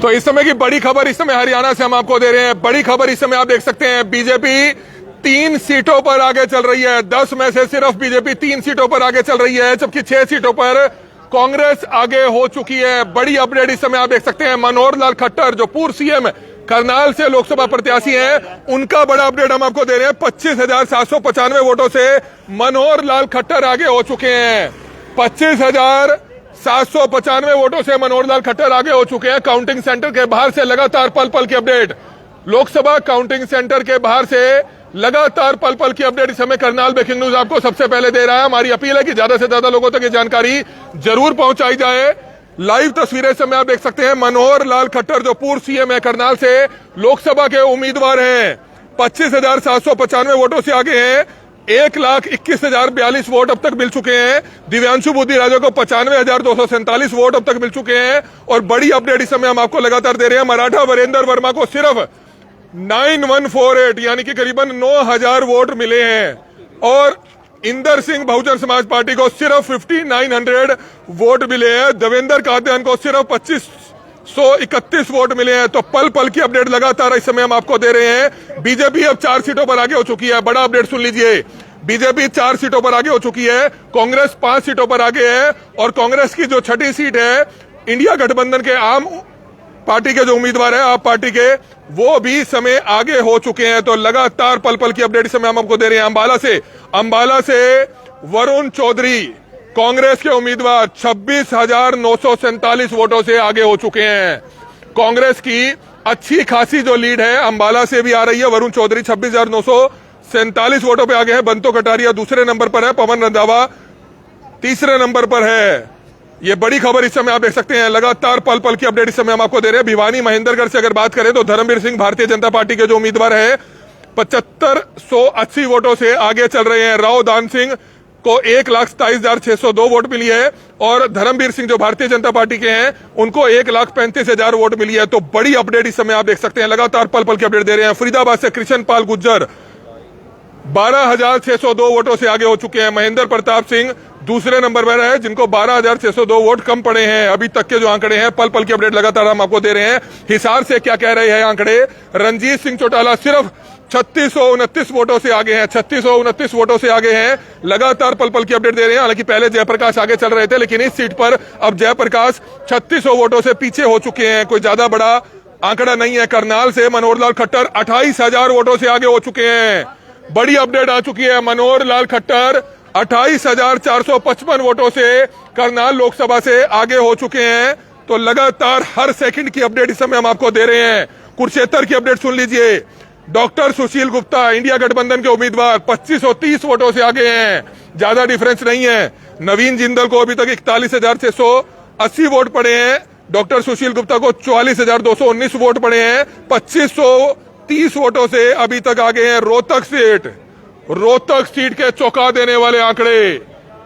तो इस समय की बड़ी खबर इस समय हरियाणा से हम आपको दे रहे हैं। बड़ी खबर इस समय आप देख सकते हैं, बीजेपी 3 सीटों पर आगे चल रही है। 10 में से सिर्फ बीजेपी 3 सीटों पर आगे चल रही है, जबकि 6 सीटों पर कांग्रेस आगे हो चुकी है। बड़ी अपडेट इस समय आप देख सकते हैं। मनोहर लाल खट्टर जो पूर्व सीएम करनाल से लोकसभा प्रत्याशी हैं, उनका बड़ा अपडेट हम आपको दे रहे हैं। 25,795 वोटों से मनोहर लाल खट्टर आगे हो चुके हैं। 25,795 वोटों से मनोहर लाल खट्टर आगे हो चुके हैं। काउंटिंग सेंटर के बाहर से लगातार पल पल की अपडेट, लोकसभा काउंटिंग सेंटर के बाहर से लगातार पल पल की अपडेट इस समय करनाल ब्रेकिंग न्यूज आपको सबसे पहले दे रहा है। हमारी अपील है कि ज्यादा से ज्यादा लोगों तक ये जानकारी जरूर पहुंचाई जाए। लाइव तस्वीरें समय आप देख सकते हैं। मनोहर लाल खट्टर जो पूर्व सीएम है करनाल से, लोकसभा के उम्मीदवार हैं। 25,795 वोटों से आगे हैं। 1,21,042 वोट अब तक मिल चुके हैं। दिव्यांशु बुद्धि राजा को 95,247 वोट अब तक मिल चुके हैं। और बड़ी अपडेट इस समय हम आपको लगातार दे रहे हैं। मराठा वीरेंद्र वर्मा को सिर्फ 9148 यानी कि करीबन 9,000 वोट मिले हैं। और इंदर सिंह बहुजन समाज पार्टी को सिर्फ 5,900 वोट मिले हैं। देवेंद्र कादयान को सिर्फ 2,531 वोट मिले हैं। तो पल पल की अपडेट लगातार इस समय हम आपको दे रहे हैं। बीजेपी अब 4 सीटों पर आगे हो चुकी है। बड़ा अपडेट सुन लीजिए, बीजेपी 4 सीटों पर आगे हो चुकी है। कांग्रेस 5 सीटों पर आगे है। और कांग्रेस की जो 6ठी सीट है, इंडिया गठबंधन के आम पार्टी के जो उम्मीदवार है, आप पार्टी के, वो भी समय आगे हो चुके हैं। तो लगातार पल पल की अपडेट इस समय हम आपको दे रहे हैं। अंबाला से वरुण चौधरी कांग्रेस के उम्मीदवार 26,947 वोटों से आगे हो चुके हैं। कांग्रेस की अच्छी खासी जो लीड है अंबाला से भी आ रही है। वरुण चौधरी 26,947 वोटों पे आगे हैं। बंतो कटारिया दूसरे नंबर पर है। पवन रंधावा तीसरे नंबर पर है। ये बड़ी खबर इस समय आप देख सकते हैं। लगातार पल पल की अपडेट इस समय हम आपको दे रहे हैं। भिवानी महेंद्रगढ़ से अगर बात करें तो धर्मवीर सिंह भारतीय जनता पार्टी के जो उम्मीदवार है 7580 वोटों से आगे चल रहे हैं। राव दान सिंह को 1,27,602 वोट मिली है। और धर्मवीर सिंह जो भारतीय जनता पार्टी के हैं, उनको 1,35,000 वोट मिली है। तो बड़ी अपडेट इस समय आप देख सकते हैं। लगातार पल पल की अपडेट दे रहे हैं। फरीदाबाद से कृष्ण पाल गुज्जर 12,602 वोटों से आगे हो चुके हैं। महेंद्र प्रताप सिंह दूसरे नंबर पर है, जिनको 12,602 वोट कम पड़े हैं। अभी तक के जो आंकड़े हैं, पल पल की अपडेट लगातार हम आपको दे रहे हैं। हिसार से क्या कह रहे हैं आंकड़े, रंजीत सिंह चौटाला सिर्फ 3,629 वोटों से आगे हैं। 3,629 वोटों से आगे हैं। लगातार पल पल की अपडेट दे रहे हैं। हालांकि पहले जयप्रकाश आगे चल रहे थे, लेकिन इस सीट पर अब जयप्रकाश 3,600 वोटों से पीछे हो चुके हैं। कोई ज्यादा बड़ा आंकड़ा नहीं है। करनाल से मनोहर लाल खट्टर 28,000 वोटों से आगे हो चुके हैं। बड़ी अपडेट आ चुकी है। मनोहर लाल खट्टर 28,455 वोटों से करनाल लोकसभा से आगे हो चुके हैं। तो लगातार हर सेकंड की अपडेट इस समय हम आपको दे रहे हैं। कुरुक्षेत्र की अपडेट सुन लीजिए। डॉक्टर सुशील गुप्ता इंडिया गठबंधन के उम्मीदवार 2,530 वोटों से आगे हैं। ज्यादा डिफरेंस नहीं है। नवीन जिंदल को अभी तक 41,680 वोट पड़े हैं। डॉक्टर सुशील गुप्ता को 44,219 वोट पड़े हैं। 2,530 वोटों से अभी तक आगे हैं। रोहतक सीट के चौंका देने वाले आंकड़े,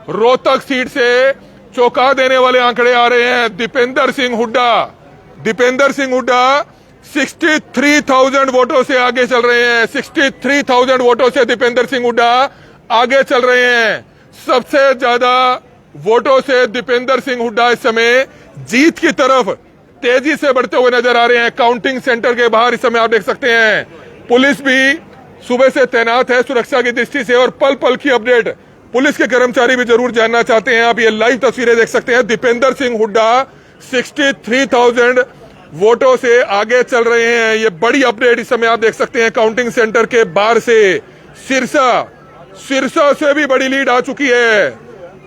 रोहतक सीट से चौंका देने वाले आंकड़े आ रहे हैं। दीपेंद्र सिंह हुड्डा 63,000 वोटों से आगे चल रहे हैं। 63,000 वोटों से दीपेंद्र सिंह हुड्डा आगे चल रहे हैं। सबसे ज्यादा वोटों से दीपेंद्र सिंह हुड्डा इस समय जीत की तरफ तेजी से बढ़ते हुए नजर आ रहे हैं। काउंटिंग सेंटर के बाहर इस समय आप देख सकते हैं, पुलिस भी सुबह से तैनात है सुरक्षा की दृष्टि से। और पल पल की अपडेट पुलिस के कर्मचारी भी जरूर जानना चाहते हैं। आप ये लाइव तस्वीरें देख सकते हैं। दीपेंद्र सिंह हुड्डा 63,000 वोटों से आगे चल रहे हैं। ये बड़ी अपडेट इस समय आप देख सकते हैं। काउंटिंग सेंटर के बाहर से सिरसा से भी बड़ी लीड आ चुकी है।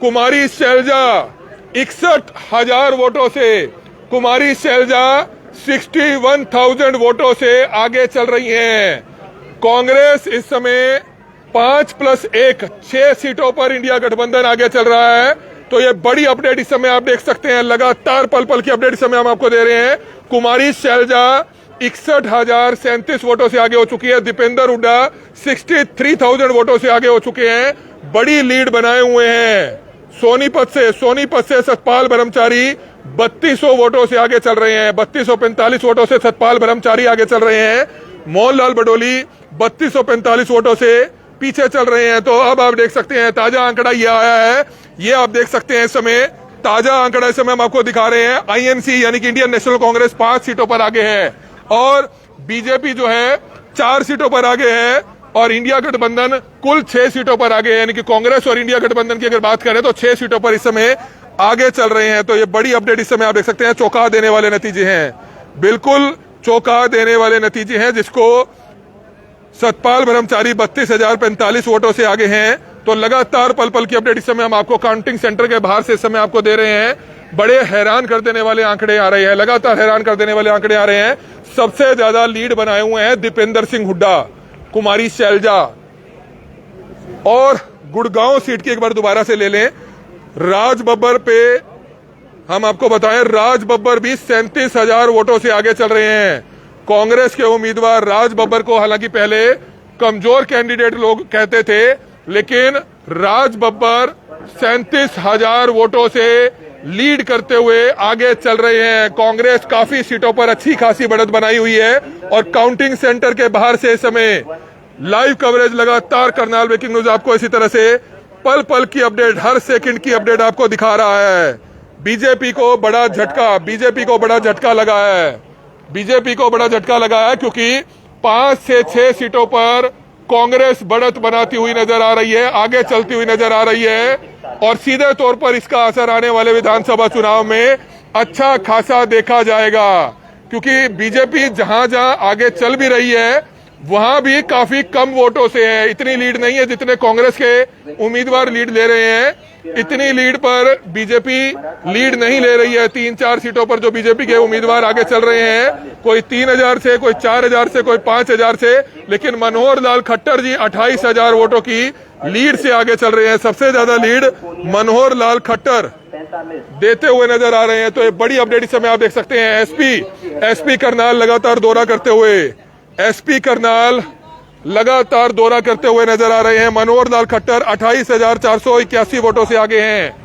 कुमारी शैलजा 61,000 वोटों से, कुमारी शैलजा 61,000 वोटों से आगे चल रही हैं। कांग्रेस इस समय 5+1 6 सीटों पर इंडिया गठबंधन आगे चल रहा है। तो ये बड़ी अपडेट इस समय आप देख सकते हैं। लगातार पल पल की अपडेट इस समय हम आपको दे रहे हैं। कुमारी शैलजा 61,037 वोटों से आगे हो चुकी है। दीपेंद्र हुड्डा 63,000 वोटों से आगे हो चुके हैं। बड़ी लीड बनाए हुए हैं। सोनीपत से सतपाल ब्रह्मचारी 3,200 वोटों से आगे चल रहे हैं। 3,245 वोटों से सतपाल ब्रह्मचारी आगे चल रहे हैं। मोहनलाल बडोली 3,245 वोटों से पीछे चल रहे हैं। तो अब आप देख सकते हैं ताजा आंकड़ा ये आया है। ये आप देख सकते हैं इस समय ताजा आंकड़ा इस समय हम आपको दिखा रहे हैं। आईएनसी यानी कि इंडियन नेशनल कांग्रेस 5 सीटों पर आगे है और बीजेपी जो है 4 सीटों पर आगे है और इंडिया गठबंधन कुल 6 सीटों पर आगे है। यानी कि कांग्रेस और इंडिया गठबंधन की अगर बात करें तो 6 सीटों पर इस समय आगे चल रहे हैं। तो ये बड़ी अपडेट इस समय आप देख सकते हैं, चौंका देने वाले नतीजे हैं, बिल्कुल चौंका देने वाले नतीजे हैं, जिसको सतपाल ब्रह्मचारी 32,045 वोटों से आगे हैं। तो लगातार पल पल की अपडेट इस समय हम आपको काउंटिंग सेंटर के बाहर से इस समय आपको दे रहे हैं। बड़े हैरान कर देने वाले आंकड़े आ रहे हैं, लगातार हैरान कर देने वाले आंकड़े आ रहे हैं। सबसे ज्यादा लीड बनाए हुए हैं दीपेंद्र सिंह हुड्डा, कुमारी शैलजा, और गुड़गांव सीट की एक बार दोबारा से ले लें, राज बब्बर पे हम आपको बताएं, राज बब्बर भी 37,000 वोटों से आगे चल रहे हैं। कांग्रेस के उम्मीदवार राज बब्बर को हालांकि पहले कमजोर कैंडिडेट लोग कहते थे, लेकिन राज बब्बर 37,000 वोटों से लीड करते हुए आगे चल रहे हैं। कांग्रेस काफी सीटों पर अच्छी खासी बढ़त बनाई हुई है और काउंटिंग सेंटर के बाहर से इस समय लाइव कवरेज लगातार करनाल ब्रेकिंग न्यूज आपको इसी तरह से पल पल की अपडेट, हर सेकंड की अपडेट आपको दिखा रहा है। बीजेपी को बड़ा झटका, बीजेपी को बड़ा झटका लगा है, बीजेपी को बड़ा झटका लगा है, क्योंकि 5 से 6 सीटों पर कांग्रेस बढ़त बनाती हुई नजर आ रही है, आगे चलती हुई नजर आ रही है और सीधे तौर पर इसका असर आने वाले विधानसभा चुनाव में अच्छा खासा देखा जाएगा। क्योंकि बीजेपी जहां जहां आगे चल भी रही है वहां भी काफी कम वोटों से है, इतनी लीड नहीं है जितने कांग्रेस के उम्मीदवार लीड ले रहे हैं। इतनी लीड पर बीजेपी लीड नहीं ले रही है। 3-4 सीटों पर जो बीजेपी के उम्मीदवार आगे चल रहे हैं, कोई 3,000 से, कोई 4,000 से, कोई 5,000 से, लेकिन मनोहर लाल खट्टर जी 28,000 वोटों की लीड से आगे चल रहे हैं। सबसे ज्यादा लीड मनोहर लाल खट्टर देते हुए नजर आ रहे हैं। तो ये बड़ी अपडेट इस समय आप देख सकते हैं। एसपी करनाल लगातार दौरा करते हुए, एसपी करनाल लगातार दौरा करते हुए नजर आ रहे हैं। मनोहर लाल खट्टर 28,481 वोटों से आगे हैं।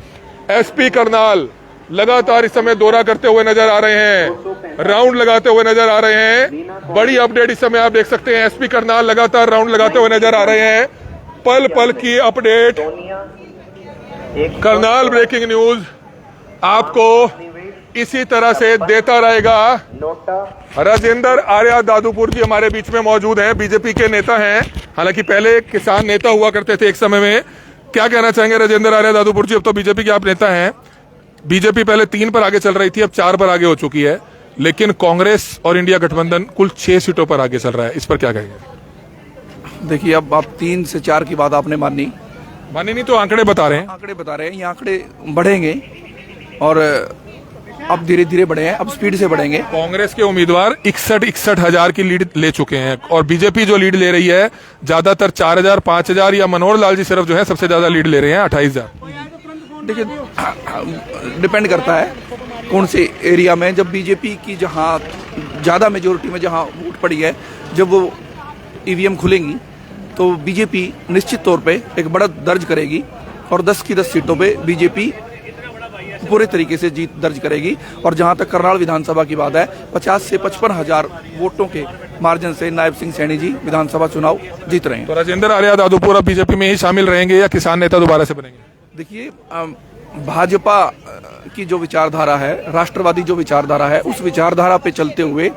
एसपी करनाल लगातार इस समय दौरा करते हुए नजर आ रहे हैं, राउंड लगाते हुए नजर आ रहे हैं। बड़ी अपडेट इस समय आप देख सकते हैं, एसपी करनाल लगातार राउंड लगाते हुए नजर आ रहे हैं। पल पल की अपडेट करनाल ब्रेकिंग न्यूज आपको इसी तरह से देता रहेगा। राजेंद्र आर्या दादूपुर जी हमारे बीच में मौजूद हैं, बीजेपी के नेता हैं, हालांकि पहले किसान नेता हुआ करते थे एक समय में। क्या कहना चाहेंगे राजेंद्र आर्या दादूपुर जी? अब तो बीजेपी के आप नेता हैं। बीजेपी पहले 3 पर आगे चल रही थी, अब 4 पर आगे हो चुकी है, लेकिन कांग्रेस और इंडिया गठबंधन कुल 6 सीटों पर आगे चल रहा है, इस पर क्या कहेंगे? देखिए, अब आप 3 से 4 की बात आपने मानी नहीं तो आंकड़े बता रहे हैं, ये आंकड़े बढ़ेंगे और अब धीरे धीरे बढ़े हैं, अब स्पीड से बढ़ेंगे। कांग्रेस के उम्मीदवार 61 हजार की लीड ले चुके हैं और बीजेपी जो लीड ले रही है ज्यादातर 4,000, 5,000 या मनोहर लाल जी सिर्फ जो है सबसे ज्यादा लीड ले रहे हैं 28,000। देखिए, डिपेंड करता है कौन से एरिया में। जब बीजेपी की जहां ज्यादा मेजोरिटी में जहां वोट पड़ी है, जब वो ईवीएम खुलेंगी तो बीजेपी निश्चित तौर पे एक बढ़त दर्ज करेगी और 10 की 10 सीटों पे बीजेपी पूरे तरीके से जीत दर्ज करेगी। और जहां तक करनाल विधानसभा की बात है, 50 से 55 हजार वोटों के मार्जिन से नायब सिंह सैनी जी विधानसभा चुनाव जीत रहे हैं। तो राजेंद्र आर्या दादूपुर अब बीजेपी में ही शामिल रहेंगे या किसान नेता दोबारा से बनेंगे? देखिए, भाजपा की जो विचारधारा है, राष्ट्रवादी जो विचारधारा है, उस विचारधारा पे चलते हुए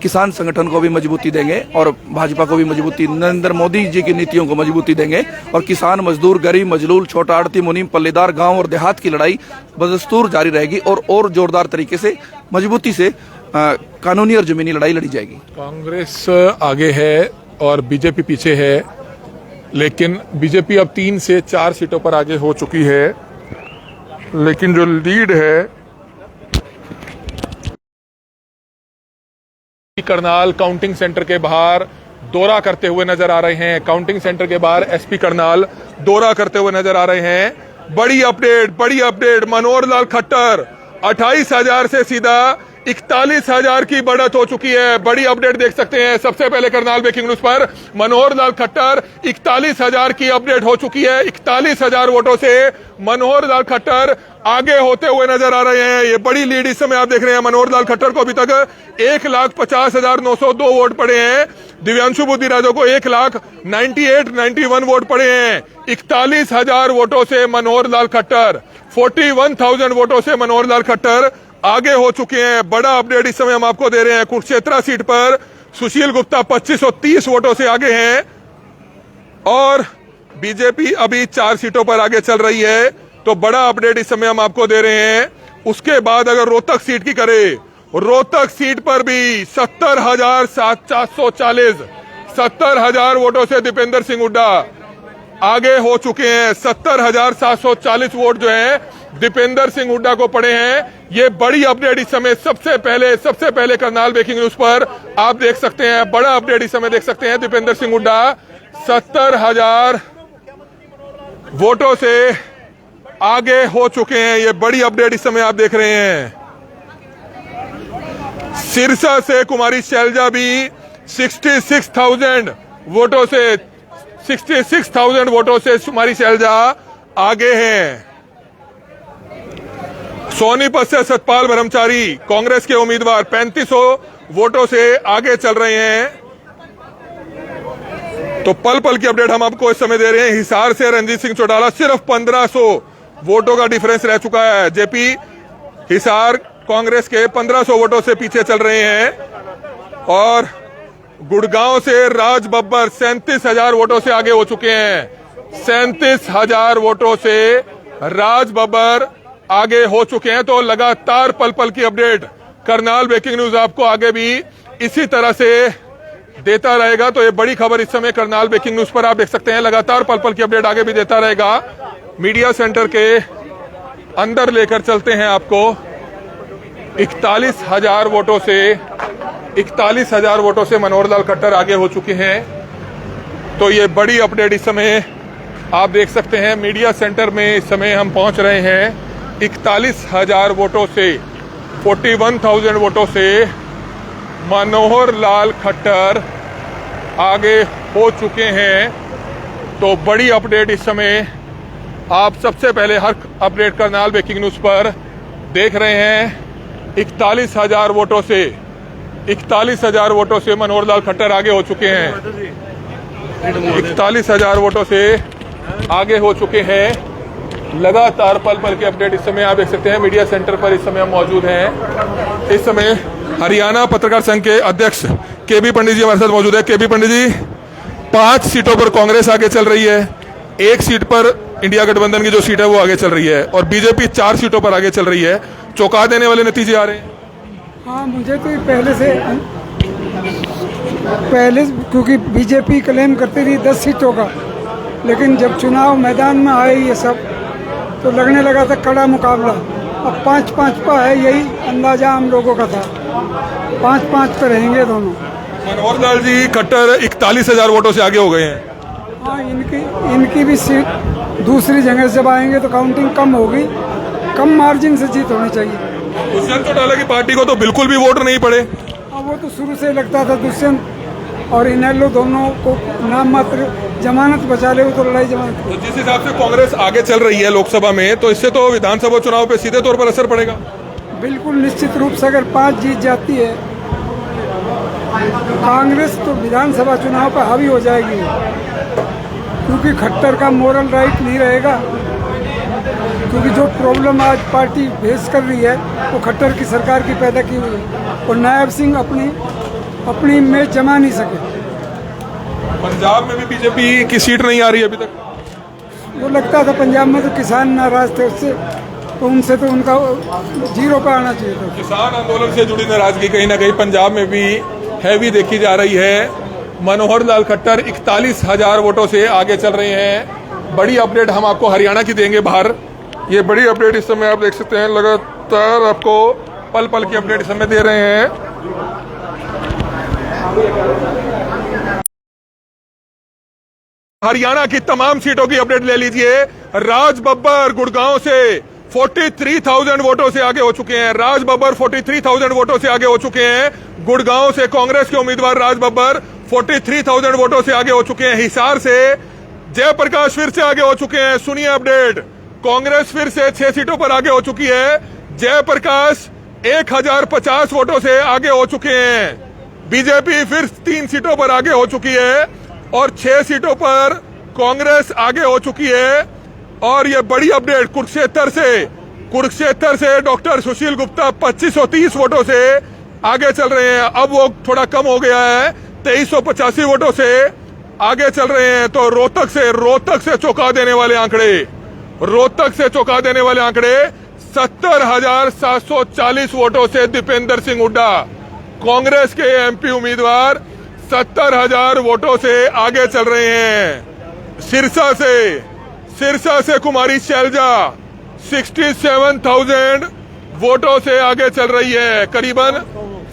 किसान संगठन को भी मजबूती देंगे और भाजपा को भी मजबूती, नरेंद्र मोदी जी की नीतियों को मजबूती देंगे। और किसान, मजदूर, गरीब, मजलूल, छोटा आड़ती, मुनीम, पल्लेदार, गांव और देहात की लड़ाई बदस्तूर जारी रहेगी और जोरदार तरीके से, मजबूती से कानूनी और जमीनी लड़ाई लड़ी जाएगी। कांग्रेस आगे है और बीजेपी पीछे है, लेकिन बीजेपी अब 3 से 4 सीटों पर आगे हो चुकी है, लेकिन जो लीड है करनाल काउंटिंग सेंटर के बाहर दौरा करते हुए नजर आ रहे हैं। काउंटिंग सेंटर के बाहर एसपी करनाल दौरा करते हुए नजर आ रहे हैं। बड़ी अपडेट, मनोहर लाल खट्टर 28,000 से सीधा 41,000 की बढ़त हो चुकी है। बड़ी अपडेट देख सकते हैं सबसे पहले करनाल ब्रेकिंग न्यूज पर। मनोहर लाल खट्टर 41,000 की अपडेट हो चुकी है। 41,000 वोटों से मनोहर लाल खट्टर आगे होते हुए नजर आ रहे हैं। ये बड़ी लीड इस समय आप देख रहे हैं। मनोहर लाल खट्टर को अभी तक 1,50,902 वोट पड़े हैं। दिव्यांशु बुद्धि राजो को 1,98,91 वोट पड़े हैं। 41,000 वोटों से मनोहर लाल खट्टर 41,000 वोटों से मनोहर लाल खट्टर आगे हो चुके हैं। बड़ा अपडेट इस समय हम आपको दे रहे हैं। कुरुक्षेत्र सीट पर सुशील गुप्ता 2530 वोटों से आगे हैं और बीजेपी अभी 4 सीटों पर आगे चल रही है। तो बड़ा अपडेट इस समय हम आपको दे रहे हैं। उसके बाद अगर रोहतक सीट की करें, रोहतक सीट पर भी 70,440 वोटों से दीपेंद्र सिंह हुड्डा आगे हो चुके हैं। 70,740 वोट जो है दीपेंद्र सिंह हुड्डा को पड़े हैं। ये बड़ी अपडेट इस समय सबसे पहले करनाल ब्रेकिंग न्यूज पर आप देख सकते हैं। बड़ा अपडेट इस समय देख सकते हैं। दीपेंद्र सिंह हुड्डा 70,000 वोटों से आगे हो चुके हैं। ये बड़ी अपडेट इस समय आप देख रहे हैं। सिरसा से कुमारी शैलजा भी 66,000 वोटों से कुमारी शैलजा आगे हैं। सोनीपत से सतपाल ब्रह्मचारी कांग्रेस के उम्मीदवार 3500 वोटों से आगे चल रहे हैं। तो पल पल की अपडेट हम आपको इस समय दे रहे हैं। हिसार से रणजीत सिंह चौटाला सिर्फ 1500 वोटों का डिफरेंस रह चुका है। जेपी हिसार कांग्रेस के 1500 वोटों से पीछे चल रहे हैं। और गुड़गांव से राज बब्बर 37,000 वोटों से आगे हो चुके हैं। 37,000 वोटों से राज बब्बर आगे हो चुके हैं। तो लगातार पल पल की अपडेट करनाल ब्रेकिंग न्यूज आपको आगे भी इसी तरह से देता रहेगा। तो ये बड़ी खबर इस समय करनाल ब्रेकिंग न्यूज पर आप देख सकते हैं। लगातार पल पल की अपडेट आगे भी देता रहेगा। मीडिया सेंटर के अंदर लेकर चलते हैं आपको। 41,000 वोटों से मनोहर लाल खट्टर आगे हो चुके हैं। तो ये बड़ी अपडेट इस समय आप देख सकते हैं। मीडिया सेंटर में इस समय हम पहुंच रहे हैं। 41,000 वोटों से 41,000 वोटों से मनोहर लाल खट्टर आगे हो चुके हैं। तो बड़ी अपडेट इस समय आप सबसे पहले हर अपडेट करनाल ब्रेकिंग न्यूज पर देख रहे हैं। 41,000 वोटों से मनोहर लाल खट्टर आगे हो चुके हैं। 41,000 वोटों से आगे हो चुके हैं। लगातार पल पल की अपडेट इस समय आप देख सकते हैं। मीडिया सेंटर पर इस समय हम मौजूद हैं। इस समय हरियाणा पत्रकार संघ के अध्यक्ष केबी पंडित जी हमारे साथ मौजूद है। केबी पंडित जी, 5 सीटों पर कांग्रेस आगे चल रही है। 1 सीट पर इंडिया गठबंधन की जो सीट है वो आगे चल रही है और बीजेपी 4 सीटों पर आगे चल रही है। चौंका देने वाले नतीजे आ रहे हैं। हाँ, मुझे तो पहले क्योंकि बीजेपी क्लेम करती थी 10 सीटों का, लेकिन जब चुनाव मैदान में आए ये सब तो लगने लगा था कड़ा मुकाबला। अब 5-5 पर है, यही अंदाजा हम लोगों का था। 5-5 पर रहेंगे दोनों। मनोहर लाल जी खट्टर 41,000 वोटों से आगे हो गए हैं। हाँ, इनकी भी सीट दूसरी जगह से आएंगे तो काउंटिंग कम होगी। कम मार्जिन से जीत होनी चाहिए। दुष्यंत चौटाला की पार्टी को तो बिल्कुल भी वोट नहीं पड़े। वो तो शुरू से लगता था दुष्यंत और इनेलो दोनों को नाम मात्र जमानत बचा ले, वो तो लड़ाई जमानत। तो जिस हिसाब से कांग्रेस आगे चल रही है लोकसभा में, तो इससे तो विधानसभा चुनाव पे सीधे तौर पर असर पड़ेगा। बिल्कुल निश्चित रूप से अगर 5 जीत जाती है कांग्रेस तो विधानसभा चुनाव पर हावी हो जाएगी, क्योंकि खट्टर का मोरल राइट नहीं रहेगा। क्योंकि जो प्रॉब्लम आज पार्टी फेस कर रही है वो खट्टर की सरकार की पैदा की हुई है और नायब सिंह अपनी इमेज जमा नहीं सके। पंजाब में भी बीजेपी की सीट नहीं आ रही अभी तक। वो लगता था पंजाब में तो किसान नाराज थे उससे, तो उनसे तो उनका 0 पर आना चाहिए था। किसान आंदोलन से जुड़ी नाराजगी कहीं ना कहीं पंजाब में भी हैवी देखी जा रही है। मनोहर लाल खट्टर 41,000 वोटों से आगे चल रहे हैं। बड़ी अपडेट हम आपको हरियाणा की देंगे बाहर। ये बड़ी अपडेट इस समय आप देख सकते हैं। लगातार आपको पल पल की अपडेट इस समय दे रहे हैं। हरियाणा की तमाम सीटों की अपडेट ले लीजिए। राज बब्बर गुड़गांव से 43,000 वोटों से आगे हो चुके हैं। राज बब्बर 43,000 वोटों से आगे हो चुके हैं। गुड़गांव से कांग्रेस के उम्मीदवार राज बब्बर 43,000 वोटों से आगे हो चुके हैं। हिसार से जयप्रकाश फिर से आगे हो चुके हैं। सुनिए अपडेट। कांग्रेस फिर से 6 सीटों पर आगे हो चुकी है। जयप्रकाश 1050 वोटों से आगे हो चुके हैं। बीजेपी फिर 3 सीटों पर आगे हो चुकी है और 6 सीटों पर कांग्रेस आगे हो चुकी है। और ये बड़ी अपडेट कुरुक्षेत्र से डॉक्टर सुशील गुप्ता 2530 वोटों से आगे चल रहे हैं। अब वो थोड़ा कम हो गया है, 2385 वोटों से आगे चल रहे हैं। तो रोहतक से चौंका देने वाले आंकड़े 70,740 वोटों से दीपेंद्र सिंह हुड्डा, कांग्रेस के एमपी उम्मीदवार 70,000 वोटों से आगे चल रहे हैं। सिरसा से कुमारी शैलजा 67,000 वोटों से आगे चल रही है। करीबन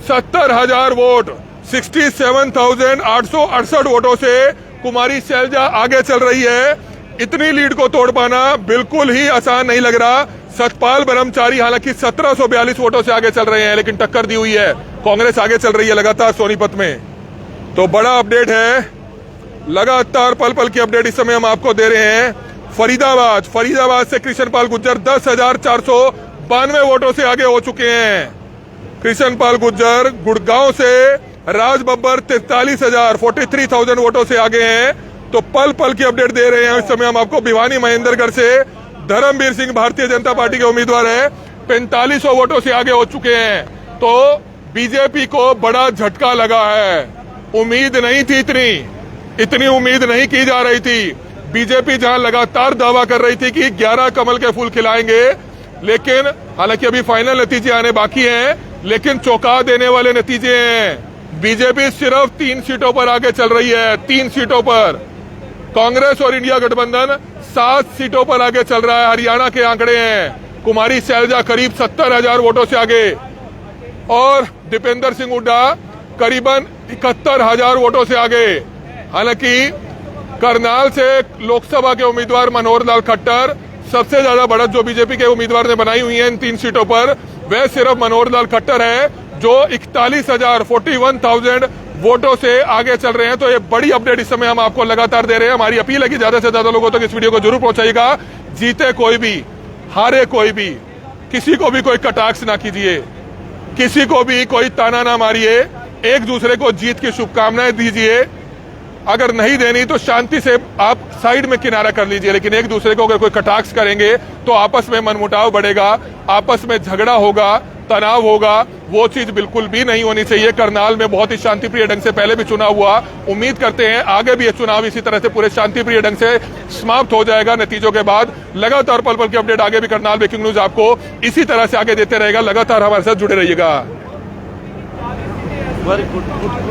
70,000 वोट, 67,868 वोटों से कुमारी शैलजा आगे चल रही है। इतनी लीड को तोड़ पाना बिल्कुल ही आसान नहीं लग रहा। सतपाल ब्रह्मचारी हालांकि 1742 वोटों से आगे चल रहे हैं, लेकिन टक्कर दी हुई है। कांग्रेस आगे चल रही है लगातार सोनीपत में। तो बड़ा अपडेट है, लगातार पल पल की अपडेट इस समय हम आपको दे रहे हैं। फरीदाबाद से कृष्णपाल गुर्जर 10,492 वोटों से आगे हो चुके हैं। कृष्णपाल गुर्जर। गुड़गांव से राज बब्बर 43,000 वोटों से आगे हैं। तो पल पल की अपडेट दे रहे हैं इस समय हम आपको। भिवानी महेंद्रगढ़ से धर्मवीर सिंह भारतीय जनता पार्टी के उम्मीदवार है, 4500 वोटों से आगे हो चुके हैं। तो बीजेपी को बड़ा झटका लगा है। उम्मीद नहीं थी, इतनी उम्मीद नहीं की जा रही थी। बीजेपी जहां लगातार दावा कर रही थी कि 11 कमल के फूल खिलाएंगे, लेकिन हालांकि अभी फाइनल नतीजे आने बाकी हैं, लेकिन चौंका देने वाले नतीजे हैं। बीजेपी सिर्फ 3 सीटों पर आगे चल रही है, 3 सीटों पर। कांग्रेस और इंडिया गठबंधन 7 सीटों पर आगे चल रहा है। हरियाणा के आंकड़े हैं, कुमारी शैलजा करीब 70,000 वोटों से आगे और दीपेंद्र सिंह हुड्डा करीबन 71,000 वोटों से आगे। हालांकि करनाल से लोकसभा के उम्मीदवार मनोहर लाल खट्टर, सबसे ज्यादा बढ़त जो बीजेपी के उम्मीदवार ने बनाई हुई है इन 3 सीटों पर, वह सिर्फ मनोहर लाल खट्टर है जो 41,000 वोटों से आगे चल रहे हैं। तो ये बड़ी अपडेट इस समय हम आपको लगातार दे रहे हैं। हमारी अपील है कि ज्यादा से ज्यादा लोगों तक इस वीडियो को जरूर पहुंचाइएगा। जीते कोई भी, हारे कोई भी, किसी को भी कोई कटाक्ष ना कीजिए, किसी को भी कोई ताना ना मारिए, एक दूसरे को जीत की शुभकामनाएं दीजिए। अगर नहीं देनी तो शांति से आप साइड में किनारा कर लीजिए, लेकिन एक दूसरे को अगर कोई कटाक्ष करेंगे तो आपस में मनमुटाव बढ़ेगा, आपस में झगड़ा होगा, तनाव होगा। वो चीज बिल्कुल भी नहीं होनी चाहिए। करनाल में बहुत ही शांतिप्रिय ढंग से पहले भी चुनाव हुआ, उम्मीद करते हैं आगे भी ये चुनाव इसी तरह से पूरे शांतिप्रिय ढंग से समाप्त हो जाएगा। नतीजों के बाद लगातार पल पल की अपडेट आगे भी करनाल ब्रेकिंग न्यूज आपको इसी तरह से आगे देते रहेगा। लगातार हमारे साथ जुड़े रहिएगा।